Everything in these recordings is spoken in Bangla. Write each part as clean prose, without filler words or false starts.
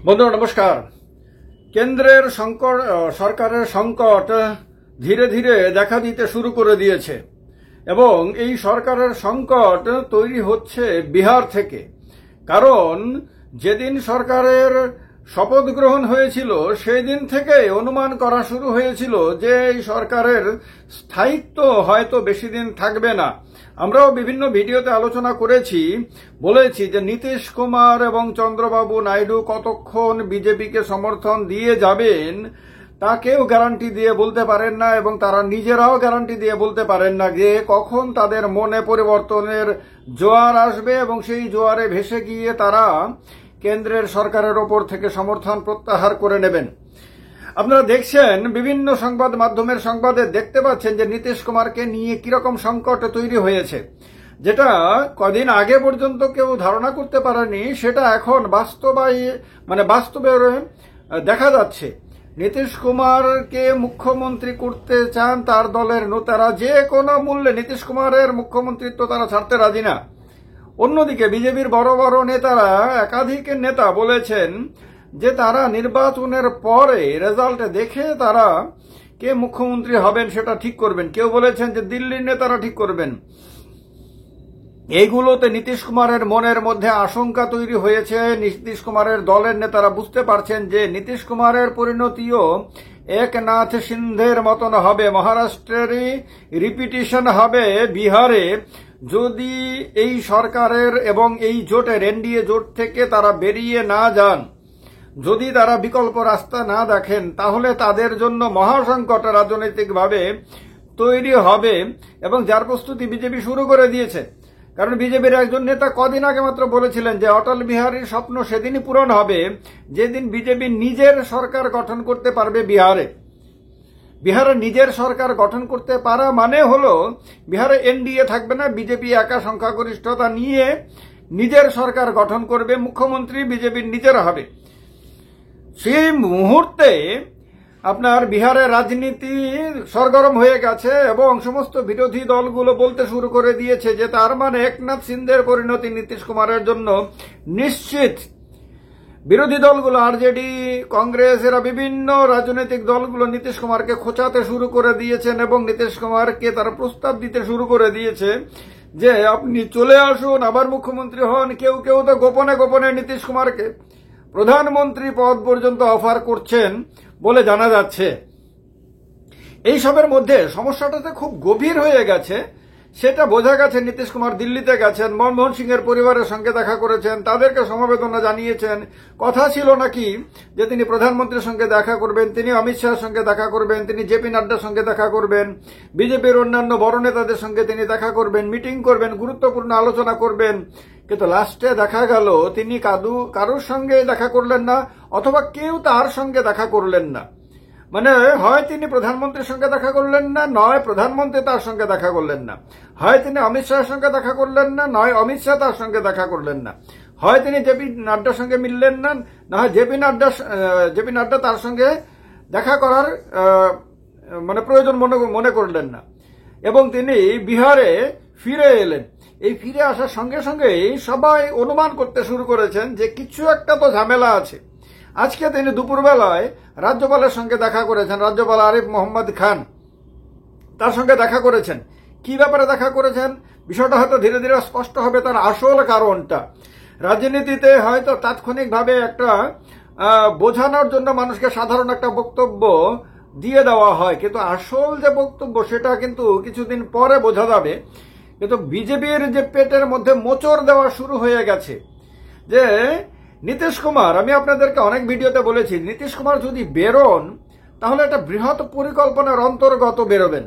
বন্ধুরা নমস্কার। কেন্দ্রের সরকারের সংকট ধীরে ধীরে দেখা দিতে শুরু করে দিয়েছে এবং এই সরকারের সংকট তৈরি হচ্ছে বিহার থেকে। কারণ যেদিন সরকারের শপথ গ্রহণ হয়েছিল সেই দিন থেকে অনুমান করা শুরু হয়েছিল যে এই সরকারের স্থায়িত্ব হয়তো বেশি দিন থাকবে না। আমরাও বিভিন্ন ভিডিওতে আলোচনা করেছি, বলেছি যে নীতিশ কুমার এবং চন্দ্রবাবু নাইডু কতক্ষণ বিজেপিকে সমর্থন দিয়ে যাবেন তা কেউ গ্যারান্টি দিয়ে বলতে পারেন না এবং তারা নিজেরাও গ্যারান্টি দিয়ে বলতে পারেন না যে কখন তাদের মনে পরিবর্তনের জোয়ার আসবে এবং সেই জোয়ারে ভেসে গিয়ে তারা কেন্দ্রের সরকারের ওপর থেকে সমর্থন প্রত্যাহার করে নেবেন। আপনারা দেখছেন বিভিন্ন সংবাদ মাধ্যমের সংবাদে দেখতে পাচ্ছেন যে নীতিশ কুমারকে নিয়ে কিরকম সংকট তৈরি হয়েছে, যেটা কদিন আগে পর্যন্ত কেউ ধারণা করতে পারেনি, সেটা এখন বাস্তবে দেখা যাচ্ছে। নীতিশ কুমারকে মুখ্যমন্ত্রী করতে চান তার দলের নেতারা, যে কোনো মূল্যে নীতিশ কুমারের মুখ্যমন্ত্রিত্ব তারা ছাড়তে রাজি না। অন্যদিকে বিজেপির বড় বড় নেতারা, একাধিক নেতা বলেছেন যে তারা নির্বাচনের পরে রেজাল্ট দেখে তারা কে মুখ্যমন্ত্রী হবেন সেটা ঠিক করবেন। কেউ বলেছেন যে দিল্লির নেতারা ঠিক করবেন। এইগুলোতে নীতিশ কুমারের মনের মধ্যে আশঙ্কা তৈরি হয়েছে। নীতিশ কুমারের দলের নেতারা বুঝতে পারছেন যে নীতিশ কুমারের পরিণতিও একনাথ সিন্ধের মতন হবে, মহারাষ্ট্রেরই রিপিটিশন হবে বিহারে। যদি এই সরকারের এবং এই জোটের এনডিএ জোট থেকে তারা বেরিয়ে না যান, যদি তারা বিকল্প রাস্তা না দেখেন, তাহলে তাদের জন্য মহাসংকট রাজনৈতিকভাবে তৈরি হবে এবং যার প্রস্তুতি বিজেপি শুরু করে দিয়েছে। কারণ বিজেপির একজন নেতা কদিন আগে মাত্র বলেছিলেন যে অটল বিহারীর স্বপ্ন সেদিনই পূরণ হবে যেদিন বিজেপি নিজের সরকার গঠন করতে পারবে বিহারে। বিহারে নিজের সরকার গঠন করতে পারা মানে হলো বিহারে এনডিএ থাকবে না, বিজেপি একা সংখ্যাগরিষ্ঠতা নিয়ে নিজের সরকার গঠন করবে, মুখ্যমন্ত্রী বিজেপির নিজের হবে। সেই মুহূর্তে আপনার বিহারের রাজনীতি সরগরম হয়ে গেছে এবং সমস্ত বিরোধী দলগুলো বলতে শুরু করে দিয়েছে যে তার মানে একনাথ সিন্ধের পরিণতি নীতিশ কুমারের জন্য নিশ্চিত। বিরোধী দলগুলো আরজেডি, কংগ্রেস, এরা বিভিন্ন রাজনৈতিক দলগুলো নীতিশ কুমারকে খোঁচাতে শুরু করে দিয়েছেন এবং নীতিশ কুমারকে তারা প্রস্তাব দিতে শুরু করে দিয়েছে যে আপনি চলে আসুন, আবার মুখ্যমন্ত্রী হন। কেউ কেউ তো গোপনে গোপনে নীতিশ কুমারকে প্রধানমন্ত্রী পদ পর্যন্ত অফার করছেন বলে জানা যাচ্ছে। এইসবের মধ্যে সমস্যাটাতে খুব গভীর হয়ে গেছে, সেটা বোঝা গেছে। নীতিশ কুমার দিল্লিতে গেছেন, মনমোহন সিংয়ের পরিবারের সঙ্গে দেখা করেছেন, তাদেরকে সমবেদনা জানিয়েছেন। কথা ছিল নাকি যে তিনি প্রধানমন্ত্রীর সঙ্গে দেখা করবেন, তিনি অমিত শাহের সঙ্গে দেখা করবেন, তিনি জেপি নাড্ডার সঙ্গে দেখা করবেন, বিজেপির অন্যান্য বড় নেতাদের সঙ্গে তিনি দেখা করবেন, মিটিং করবেন, গুরুত্বপূর্ণ আলোচনা করবেন। কিন্তু লাস্টে দেখা গেল তিনি কারোর সঙ্গে দেখা করলেন না, অথবা কেউ তার সঙ্গে দেখা করলেন না। মানে হয় তিনি প্রধানমন্ত্রীর সঙ্গে দেখা করলেন না, নয় প্রধানমন্ত্রী তার সঙ্গে দেখা করলেন না। হয় তিনি অমিত শাহের সঙ্গে দেখা করলেন না, নয় অমিত শাহ তার সঙ্গে দেখা করলেন না। হয় তিনি জেপি নাড্ডার সঙ্গে মিললেন না, নয় জেপি নাড্ডা তার সঙ্গে দেখা করার প্রয়োজন মনে করলেন না এবং তিনি বিহারে ফিরে এলেন। এই ফিরে আসার সঙ্গে সঙ্গেই সবাই অনুমান করতে শুরু করেছেন যে কিছু একটা তো ঝামেলা আছে। আজকে তিনি দুপুরবেলায় রাজ্যপালের সঙ্গে দেখা করেছেন, রাজ্যপাল আরিফ মোহাম্মদ খান, তার সঙ্গে দেখা করেছেন। কি ব্যাপারে দেখা করেছেন বিষয়টা হয়তো ধীরে ধীরে স্পষ্ট হবে, তার আসল কারণটা। রাজনীতিতে হয়তো তাৎক্ষণিকভাবে একটা বোঝানোর জন্য মানুষকে সাধারণ একটা বক্তব্য দিয়ে দেওয়া হয়, কিন্তু আসল যে বক্তব্য সেটা কিন্তু কিছুদিন পরে বোঝা যাবে। কিন্তু বিজেপির যে পেটের মধ্যে মোচড় দেওয়া শুরু হয়ে গেছে যে নীতিশ কুমার, আমি আপনাদেরকে অনেক ভিডিওতে বলেছি, নীতিশ কুমার যদি বেরোন তাহলে একটা বৃহৎ পরিকল্পনার অন্তর্গত বেরোবেন।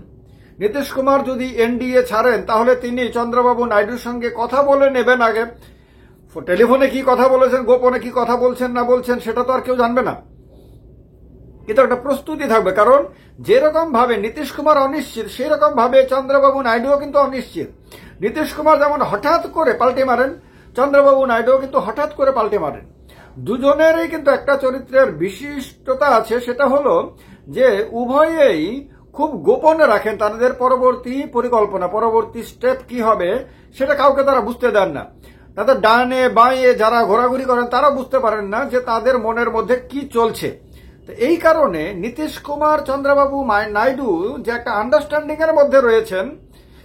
নীতিশ কুমার যদি এনডিএ ছাড়েন তাহলে তিনি চন্দ্রবাবু নাইডুর সঙ্গে কথা বলে নেবেন। আগে টেলিফোনে কি কথা বলেছেন, গোপনে কি কথা বলছেন না বলছেন সেটা তো আর কেউ জানবে না, কিন্তু একটা প্রস্তুতি থাকবে। কারণ যেরকম ভাবে নীতিশ কুমার অনিশ্চিত, সেরকম ভাবে চন্দ্রবাবু নাইডুও কিন্তু অনিশ্চিত। নীতিশ কুমার যেমন হঠাৎ করে পাল্টে মারেন, চন্দ্রবাবু নাইডুও কিন্তু হঠাৎ করে পাল্টে মারেন। দুজনেরই কিন্তু একটা চরিত্রের বিশিষ্টতা আছে, সেটা হলো যে উভয়েই খুব গোপনে রাখেন তাদের পরবর্তী পরিকল্পনা, পরবর্তী স্টেপ কি হবে সেটা কাউকে তারা বুঝতে দেন না। তাদের ডানে বাঁয়ে যারা ঘোরাঘুরি করেন তারা বুঝতে পারেন না যে তাদের মনের মধ্যে কি চলছে। তো এই কারণে নীতিশ কুমার চন্দ্রবাবু নাইডু যে একটা আন্ডারস্ট্যান্ডিং এর মধ্যে রয়েছেন,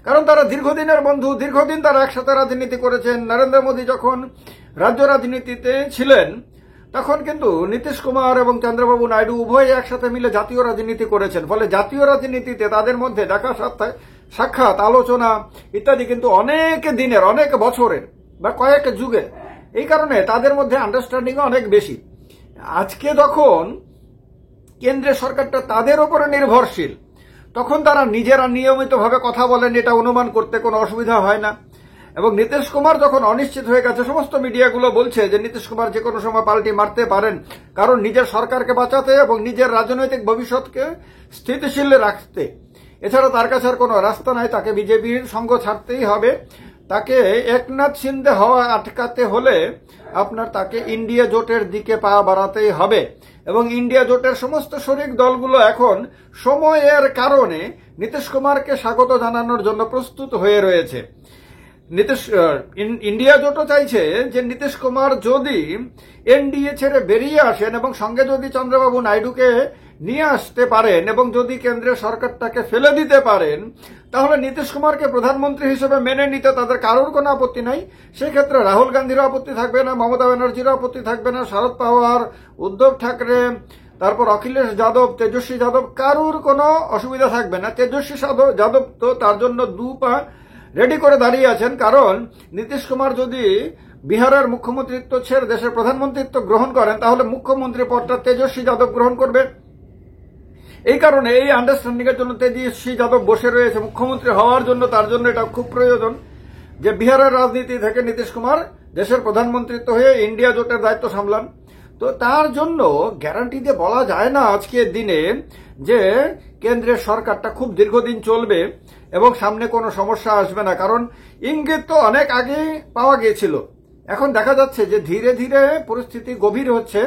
কারণ তারা দীর্ঘদিনের বন্ধু, দীর্ঘদিন তারা একসাথে রাজনীতি করেছেন। নরেন্দ্র মোদী যখন রাজ্য রাজনীতিতে ছিলেন তখন কিন্তু নীতিশ কুমার এবং চন্দ্রবাবু নাইডু উভয়ে একসাথে মিলে জাতীয় রাজনীতি করেছেন। ফলে জাতীয় রাজনীতিতে তাদের মধ্যে দেখা সাক্ষাৎ, আলোচনা ইত্যাদি কিন্তু অনেক দিনের, অনেক বছরের বা কয়েক যুগের। এই কারণে তাদের মধ্যে আন্ডারস্ট্যান্ডিং অনেক বেশি। আজকে যখন কেন্দ্রের সরকারটা তাদের উপরে নির্ভরশীল, তখন তারা নিজেরা নিয়মিতভাবে কথা বলেন, এটা অনুমান করতে কোনো অসুবিধা হয় না। এবং নীতিশ কুমার যখন অনিশ্চিত হয়ে গেছে, সমস্ত মিডিয়াগুলো বলছে যে নীতিশ কুমার যে কোনো সময় পাল্টি মারতে পারেন, কারণ নিজের সরকারকে বাঁচাতে এবং নিজের রাজনৈতিক ভবিষ্যৎকে স্থিতিশীল রাখতে। এছাড়া তার কাছে আর কোনো রাস্তা নাই, তাকে বিজেপির সঙ্গ ছাড়তেই হবে। তাকে একনাথ শিন্দে হওয়া আটকাতে হলে তাকে ইন্ডিয়া জোটের দিকে পা বাড়াতেই হবে। এবং ইন্ডিয়া জোটের সমস্ত শরিক দলগুলো এখন সময়ের কারণে নীতিশ কুমারকে স্বাগত জানানোর জন্য প্রস্তুত হয়ে রয়েছে। ইন্ডিয়া জোটও চাইছে যে নীতিশ কুমার যদি এনডিএ ছেড়ে বেরিয়ে আসেন এবং সঙ্গে যদি চন্দ্রবাবু নাইডুকে নিয়ে আসতে পারেন এবং যদি কেন্দ্রের সরকারটাকে ফেলে দিতে পারেন, তাহলে নীতিশ কুমারকে প্রধানমন্ত্রী হিসেবে মেনে নিতে তাদের কারোর কোনো আপত্তি নাই। সেক্ষেত্রে রাহুল গান্ধীরও আপত্তি থাকবে না, মমতা ব্যানার্জিরও আপত্তি থাকবে না, শরদ পাওয়ার, উদ্ধব ঠাকরে, তারপর অখিলেশ যাদব, তেজস্বী যাদব, কারোর কোনো অসুবিধা থাকবে না। তেজস্বী যাদব তো তার জন্য দু পা রেডি করে দাঁড়িয়ে আছেন, কারণ নীতিশ কুমার যদি বিহারের মুখ্যমন্ত্রিত্ব ছেড়ে দেশের প্রধানমন্ত্রিত্ব গ্রহণ করেন, তাহলে মুখ্যমন্ত্রী পদটা তেজস্বী যাদব গ্রহণ করবে। এই কারণে এই আন্ডারস্ট্যান্ডিং এর জন্য তেজস্বী যাদব বসে রয়েছে মুখ্যমন্ত্রী হওয়ার জন্য। তার জন্য এটা খুব প্রয়োজন যে বিহারের রাজনীতি থেকে নীতিশ কুমার দেশের প্রধানমন্ত্রিত্ব হয়ে ইন্ডিয়া জোটের দায়িত্ব সামলান। তো তার জন্য গ্যারান্টি দিয়ে বলা যায় না আজকের দিনে যে কেন্দ্রের সরকারটা খুব দীর্ঘদিন চলবে এবং সামনে কোনো সমস্যা আসবে না, কারণ ইঙ্গিত তো অনেক আগেই পাওয়া গিয়েছিল। এখন দেখা যাচ্ছে যে ধীরে ধীরে পরিস্থিতি গভীর হচ্ছে।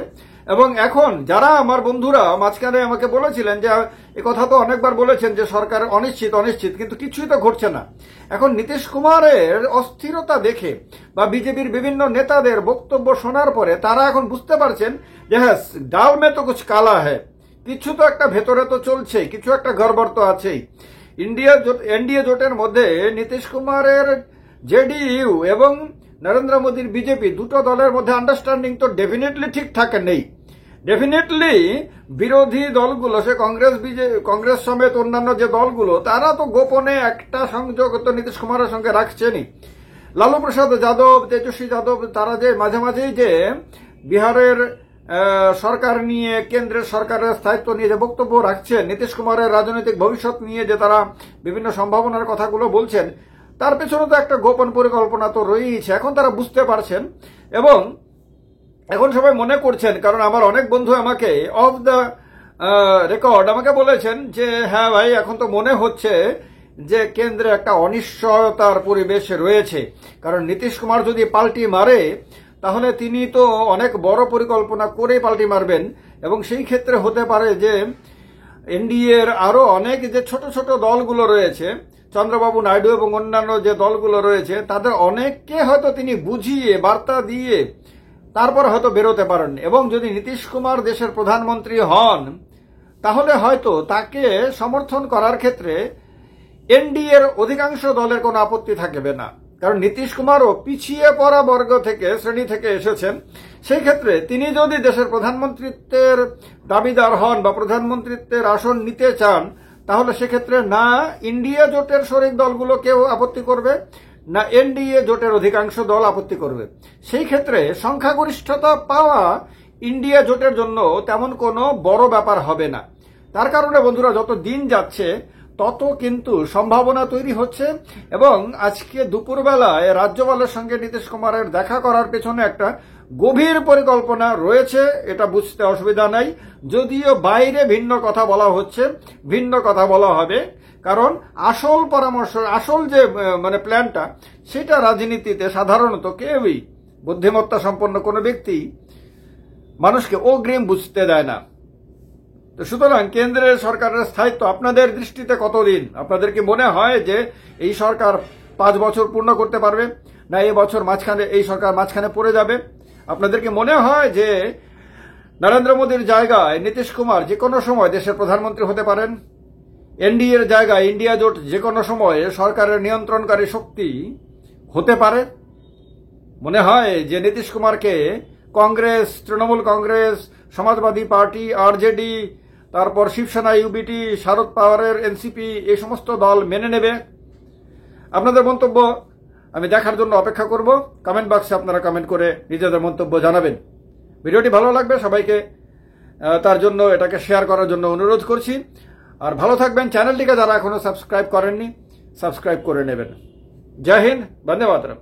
এবং এখন যারা আমার বন্ধুরা মাঝখানে আমাকে বলেছিলেন যে এই কথা তো অনেকবার বলেছেন যে সরকার অনিশ্চিত, কিন্তু কিছুই তো ঘটছে না। এখন নীতিশ কুমারের অস্থিরতা দেখে বা বিজেপির বিভিন্ন নেতাদের বক্তব্য শোনার পরে তারা এখন বুঝতে পারছেন যে হ্যাঁ, ডাল মে তো কুছ কালা হ্যায়, কিছু তো একটা ভেতরে তো চলছেই, কিছু একটা গড়বড় তো আছেই। এনডিএ জোটের মধ্যে নীতিশ কুমারের জেডিইউ এবং নরেন্দ্র মোদীর বিজেপি দুটো দলের মধ্যে আন্ডারস্ট্যান্ডিং তো ডেফিনেটলি ঠিকঠাক নেই। ডেফিনেটলি বিরোধী দলগুলো, সে কংগ্রেস সমেত অন্যান্য যে দলগুলো, তারা তো গোপনে একটা সংযোগ তো নীতিশ কুমারের সঙ্গে রাখছেনই। লালু প্রসাদ যাদব, তেজস্বী যাদব, তারা যে মাঝে মাঝেই যে বিহারের সরকার নিয়ে, কেন্দ্রের সরকারের স্থায়িত্ব নিয়ে যে বক্তব্য রাখছেন, নীতিশ কুমারের রাজনৈতিক ভবিষ্যৎ নিয়ে যে তারা বিভিন্ন সম্ভাবনার কথাগুলো বলছেন, তার পেছনে তো একটা গোপন পরিকল্পনা তো রয়েছে। এখন তারা বুঝতে পারছেন এবং এখন সবাই মনে করছেন, কারণ আমার অনেক বন্ধু আমাকে অফ দ্য রেকর্ড আমাকে বলেছেন যে হ্যাঁ ভাই, এখন তো মনে হচ্ছে যে কেন্দ্রে একটা অনিশ্চয়তার পরিবেশ রয়েছে, কারণ নীতিশ কুমার যদি পাল্টি মারে তাহলে তিনি তো অনেক বড় পরিকল্পনা করে পাল্টি মারবেন। এবং সেই ক্ষেত্রে হতে পারে যে এনডিএর আরো অনেক যে ছোট ছোট দলগুলো রয়েছে, চন্দ্রবাবু নাইডু এবং অন্যান্য যে দলগুলো রয়েছে, তাদের অনেককে হয়তো তিনি বুঝিয়ে বার্তা দিয়ে তারপর হয়তো বেরোতে পারেন। এবং যদি নীতিশ কুমার দেশের প্রধানমন্ত্রী হন, তাহলে হয়তো তাকে সমর্থন করার ক্ষেত্রে এনডিএর অধিকাংশ দলের কোনো আপত্তি থাকবে না, কারণ নীতিশ কুমারও পিছিয়ে পড়া বর্গ থেকে, শ্রেণী থেকে এসেছেন। সেই ক্ষেত্রে তিনি যদি দেশের প্রধানমন্ত্রিত্বের দাবিদার হন বা প্রধানমন্ত্রিত্বের আসন নিতে চান, তাহলে সেক্ষেত্রে না ইন্ডিয়া জোটের শরিক দলগুলো কেউ আপত্তি করবে, না এনডিএ জোটের অধিকাংশ দল আপত্তি করবে। সেই ক্ষেত্রে সংখ্যাগরিষ্ঠতা পাওয়া ইন্ডিয়া জোটের জন্য তেমন কোনো বড় ব্যাপার হবে না। তার কারণে বন্ধুরা, যত দিন যাচ্ছে তত কিন্তু সম্ভাবনা তৈরি হচ্ছে। এবং আজকে দুপুরবেলায় রাজ্যপালের সঙ্গে নীতিশ কুমারের দেখা করার পেছনে একটা গভীর পরিকল্পনা রয়েছে, এটা বুঝতে অসুবিধা নাই। যদিও বাইরে ভিন্ন কথা বলা হচ্ছে, ভিন্ন কথা বলা হবে, কারণ আসল পরামর্শ, আসল যে প্ল্যানটা, সেটা রাজনীতিতে সাধারণত কেউই, বুদ্ধিমত্তা সম্পন্ন কোনো ব্যক্তি মানুষকে অগ্রিম বুঝতে দেয় না। তো সুতরাং কেন্দ্রের সরকারের স্থায়িত্ব আপনাদের দৃষ্টিতে কতদিন? আপনাদের কি মনে হয় যে এই সরকার 5 বছর পূর্ণ করতে পারবে, না এই বছর মাঝখানে এই সরকার মাঝখানে পড়ে যাবে? আপনাদেরকে মনে হয় যে নরেন্দ্র মোদীর জায়গায় নীতিশ কুমার যে কোনো সময় দেশের প্রধানমন্ত্রী হতে পারেন? এনডিএর জায়গায় ইন্ডিয়া জোট যে কোনো সময় সরকারের নিয়ন্ত্রণকারী শক্তি হতে পারে? মনে হয় যে নীতিশ কুমারকে কংগ্রেস, তৃণমূল কংগ্রেস, সমাজবাদী পার্টি, আরজেডি, তারপর শিবসেনা, ইউবিটি, শারদ পাওয়ারের এনসিপি এই সমস্ত দল মেনে নেবে? আপনাদের মন্তব্য আমি দেখার জন্য অপেক্ষা করব। কমেন্ট বক্সে আপনারা কমেন্ট করে নিজেদের মন্তব্য জানাবেন। ভিডিওটি ভালো লাগবে সবাইকে তার জন্য এটাকে শেয়ার করার জন্য অনুরোধ করছি। আর ভালো থাকবেন। চ্যানেলটিকে যারা এখনো সাবস্ক্রাইব করেননি সাবস্ক্রাইব করে নেবেন। জয় হিন্দ, বন্দে মাতরম।